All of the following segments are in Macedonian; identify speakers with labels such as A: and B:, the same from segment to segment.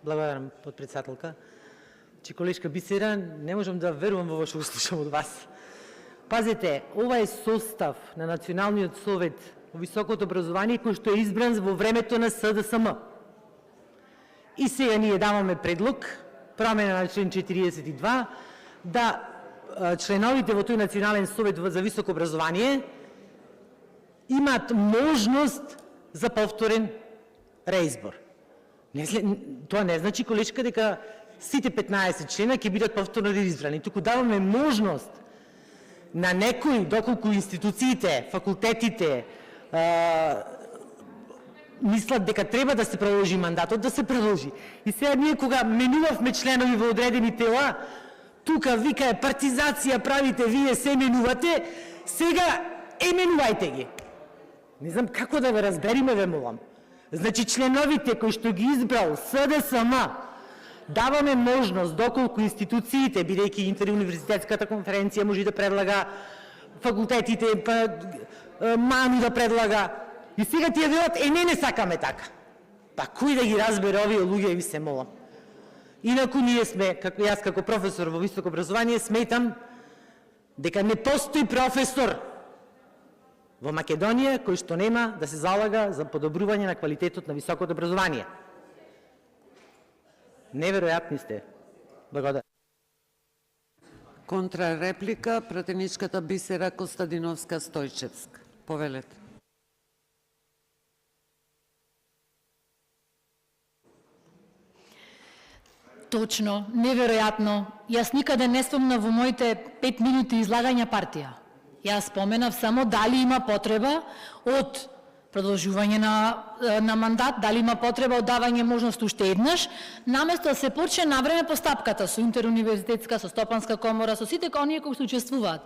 A: Благодарам, подпредседателка. Колешка Бисера, не можам да верувам во што слушам од вас. Пазете, ова е состав на Националниот совет во високото образование кој што е избран во времето на СДСМ. И сега ние даваме предлог, промена на член 42, да членовите во тој Национален совет за високо образование имат можност за повторен реизбор. Тоа не значи, колешка, дека сите 15 члена ќе бидат повторно реизбрани, туку даваме можност на некои, доколку институциите, факултетите мислат дека треба да се продолжи мандатот, да се продолжи. И сега ние кога менувавме членови во одредени тела, тука вика е партизација, правите, вие се менувате, сега менувајте ги. Не знам како да ве разбериме, ве молам. Значи членовите кои што ги избрал СДСМ, даваме можност, доколку институциите, бидејќи интеруниверзитетската конференција може да предлага, факултетите, МАНУ да предлага, и сега тие велат, не сакаме така. Па кој да ги разбере овие луѓе, ви се молам. Инаку ние сме, како јас како професор во високо образование, сметам дека не постои професор во Македонија кој што нема да се залага за подобрување на квалитетот на високото образование. Неверојатни сте. Благодарам.
B: Контрареплика, пратеничката Бисера Костадиновска-Стојчевска. Повелете.
C: Точно, неверојатно. Јас никаде не спомнав во моите 5 минути излагања партија. Јас споменав само дали има потреба од продолжување на мандат, дали има потреба од давање можност уште еднаш, наместо да се почне навреме постапката со интеруниверзитетска, со Стопанска комора, со сите оние кои учествуваат.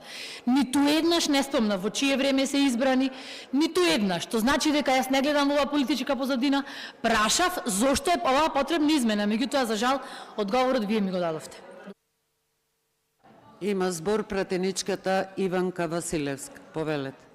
C: Ниту еднаш не спомнав во чие време се избрани, ниту еднаш. Што значи дека јас не гледам ова политичка позадина, прашав зошто е оваа потребна измена, меѓутоа за жал одговорот вие ми го дадовте.
B: Има збор пратеничката Иванка Василевска. Повелете.